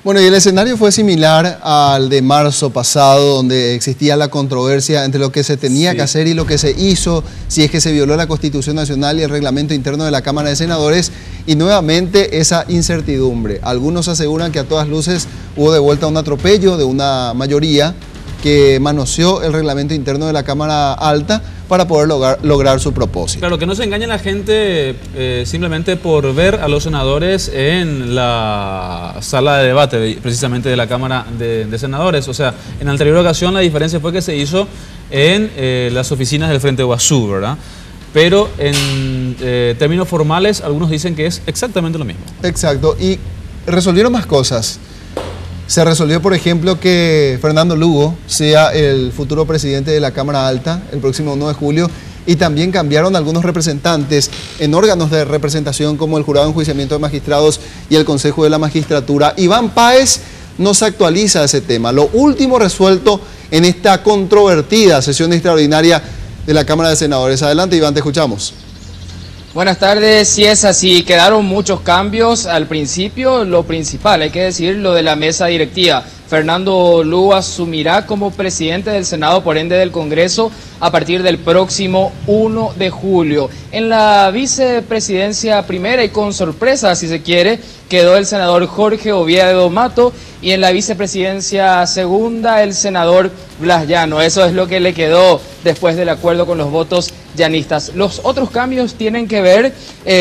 Bueno, y el escenario fue similar al de marzo pasado, donde existía la controversia entre lo que se tenía que hacer y lo que se hizo, si es que se violó la Constitución Nacional y el reglamento interno de la Cámara de Senadores, y nuevamente esa incertidumbre. Algunos aseguran que a todas luces hubo de vuelta un atropello de una mayoría que manoseó el reglamento interno de la Cámara Alta para poder lograr su propósito. Claro, que no se engañe la gente simplemente por ver a los senadores en la sala de debate, precisamente de la Cámara de Senadores. O sea, en la anterior ocasión la diferencia fue que se hizo en las oficinas del Frente Guazú, ¿verdad? Pero en términos formales, algunos dicen que es exactamente lo mismo. Exacto, y resolvieron más cosas. Se resolvió, por ejemplo, que Fernando Lugo sea el futuro presidente de la Cámara Alta el próximo 1 de julio y también cambiaron algunos representantes en órganos de representación como el Jurado de Enjuiciamiento de Magistrados y el Consejo de la Magistratura. Iván Páez nos actualiza ese tema. Lo último resuelto en esta controvertida sesión extraordinaria de la Cámara de Senadores. Adelante, Iván, te escuchamos. Buenas tardes, sí es así, quedaron muchos cambios al principio, lo principal, hay que decir, lo de la mesa directiva. Fernando Lugo asumirá como presidente del Senado, por ende del Congreso, a partir del próximo 1 de julio. En la vicepresidencia primera y con sorpresa, si se quiere, quedó el senador Jorge Oviedo Mato y en la vicepresidencia segunda el senador Blas Llano. Eso es lo que le quedó después del acuerdo con los votos llanistas. Los otros cambios tienen que ver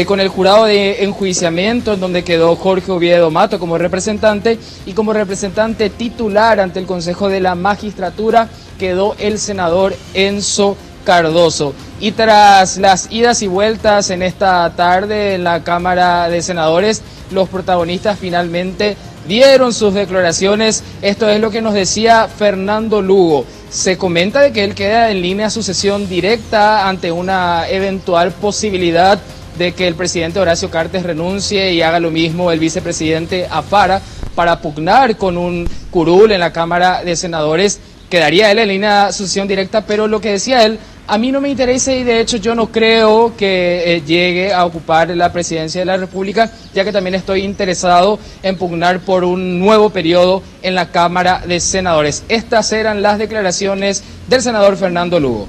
con el jurado de enjuiciamiento, en donde quedó Jorge Oviedo Mato como representante y como representante titular ante el Consejo de la Magistratura quedó el senador Enzo Cardoso. Y tras las idas y vueltas en esta tarde en la Cámara de Senadores, los protagonistas finalmente dieron sus declaraciones. Esto es lo que nos decía Fernando Lugo. Se comenta de que él queda en línea a sucesión directa ante una eventual posibilidad de que el presidente Horacio Cartes renuncie y haga lo mismo el vicepresidente Afara para pugnar con un curul en la Cámara de Senadores. Quedaría él en línea a sucesión directa, pero lo que decía él, a mí no me interesa y de hecho yo no creo que llegue a ocupar la presidencia de la República, ya que también estoy interesado en pugnar por un nuevo periodo en la Cámara de Senadores. Estas eran las declaraciones del senador Fernando Lugo.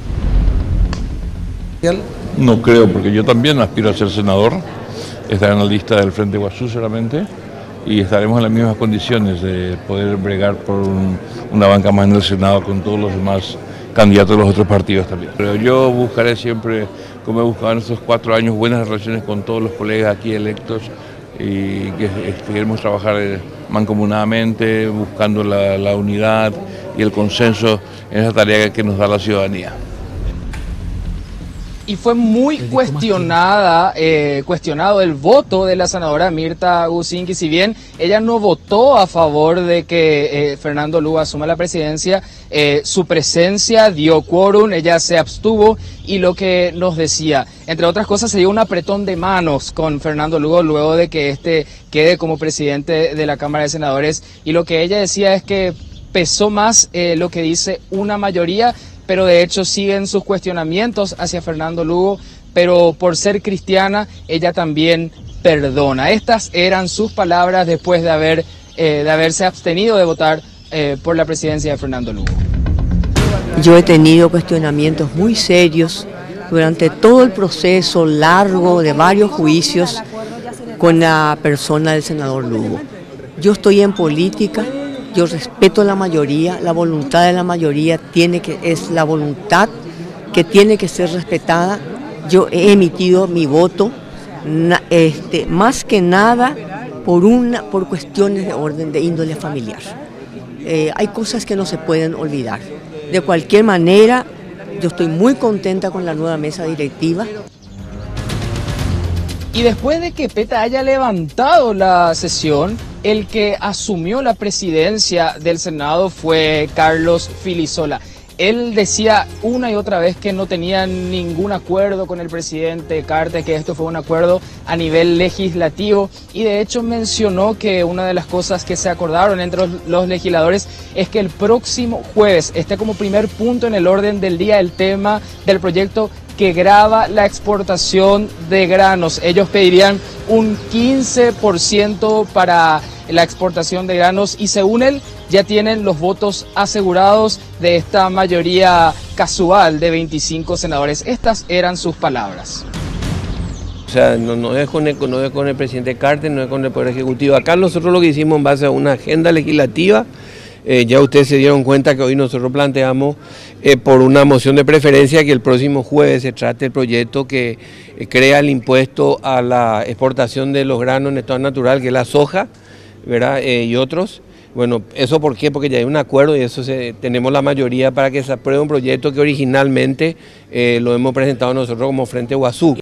No creo, porque yo también aspiro a ser senador, estaré en la lista del Frente Guazú solamente y estaremos en las mismas condiciones de poder bregar por una banca más en el Senado con todos los demás candidatos de los otros partidos también. Pero yo buscaré siempre, como he buscado en estos 4 años, buenas relaciones con todos los colegas aquí electos y que queremos trabajar mancomunadamente, buscando la unidad y el consenso en esa tarea que nos da la ciudadanía. Y fue muy cuestionado el voto de la senadora Mirta Gusinski. Si bien ella no votó a favor de que Fernando Lugo asuma la presidencia, su presencia dio quórum, ella se abstuvo y lo que nos decía, entre otras cosas, se dio un apretón de manos con Fernando Lugo luego de que este quede como presidente de la Cámara de Senadores, y lo que ella decía es que pesó más lo que dice una mayoría, pero de hecho siguen sus cuestionamientos hacia Fernando Lugo, pero por ser cristiana, ella también perdona. Estas eran sus palabras después de haberse abstenido de votar por la presidencia de Fernando Lugo. Yo he tenido cuestionamientos muy serios durante todo el proceso largo de varios juicios con la persona del senador Lugo. Yo estoy en política. Yo respeto la mayoría, la voluntad de la mayoría es la voluntad que tiene que ser respetada. Yo he emitido mi voto, más que nada por cuestiones de orden de índole familiar. Hay cosas que no se pueden olvidar. De cualquier manera, yo estoy muy contenta con la nueva mesa directiva. Y después de que PETA haya levantado la sesión, el que asumió la presidencia del Senado fue Carlos Filisola. Él decía una y otra vez que no tenía ningún acuerdo con el presidente Cartes, que esto fue un acuerdo a nivel legislativo, y de hecho mencionó que una de las cosas que se acordaron entre los legisladores es que el próximo jueves esté como primer punto en el orden del día el tema del proyecto que grava la exportación de granos. Ellos pedirían un 15% para la exportación de granos y según él ya tienen los votos asegurados de esta mayoría casual de 25 senadores. Estas eran sus palabras. O sea, no es con el presidente Carter, no es con el Poder Ejecutivo. Acá nosotros lo que hicimos en base a una agenda legislativa, ya ustedes se dieron cuenta que hoy nosotros planteamos por una moción de preferencia que el próximo jueves se trate el proyecto que crea el impuesto a la exportación de los granos en estado natural, que es la soja, ¿verdad? Y otros. Bueno, ¿eso por qué? Porque ya hay un acuerdo y eso tenemos la mayoría para que se apruebe un proyecto que originalmente lo hemos presentado nosotros como Frente Guazú.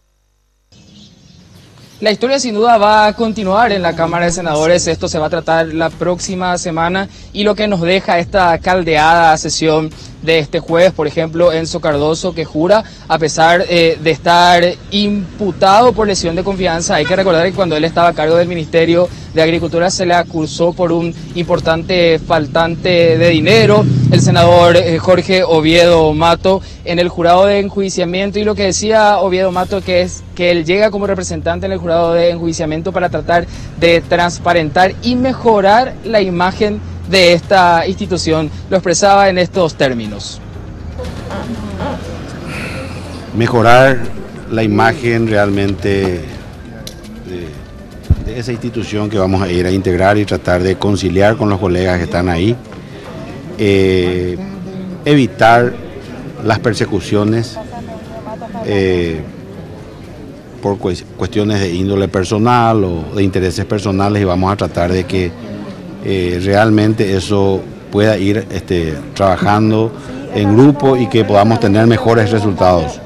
La historia sin duda va a continuar en la Cámara de Senadores, esto se va a tratar la próxima semana y lo que nos deja esta caldeada sesión de este jueves, por ejemplo, Enzo Cardoso, que jura, a pesar de estar imputado por lesión de confianza. Hay que recordar que cuando él estaba a cargo del Ministerio de Agricultura se le acusó por un importante faltante de dinero, el senador Jorge Oviedo Mato, en el jurado de enjuiciamiento, y lo que decía Oviedo Mato que es que él llega como representante en el jurado de enjuiciamiento para tratar de transparentar y mejorar la imagen de esta institución. Lo expresaba en estos términos. Mejorar la imagen realmente de esa institución que vamos a ir a integrar y tratar de conciliar con los colegas que están ahí. Evitar las persecuciones por cuestiones de índole personal o de intereses personales, y vamos a tratar de que realmente eso pueda ir trabajando en grupo y que podamos tener mejores resultados.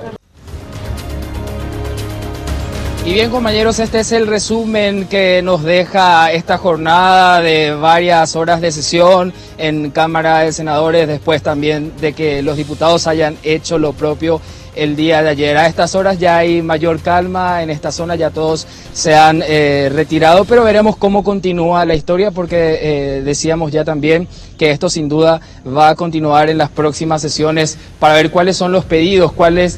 Y bien, compañeros, este es el resumen que nos deja esta jornada de varias horas de sesión en Cámara de Senadores, después también de que los diputados hayan hecho lo propio el día de ayer. A estas horas ya hay mayor calma en esta zona, ya todos se han retirado, pero veremos cómo continúa la historia, porque decíamos ya también que esto sin duda va a continuar en las próximas sesiones para ver cuáles son los pedidos, cuáles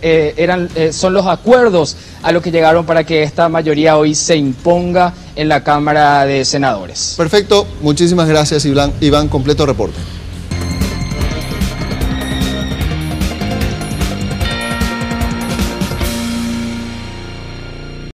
son los acuerdos a lo que llegaron para que esta mayoría hoy se imponga en la Cámara de Senadores. Perfecto, muchísimas gracias Iván, completo reporte.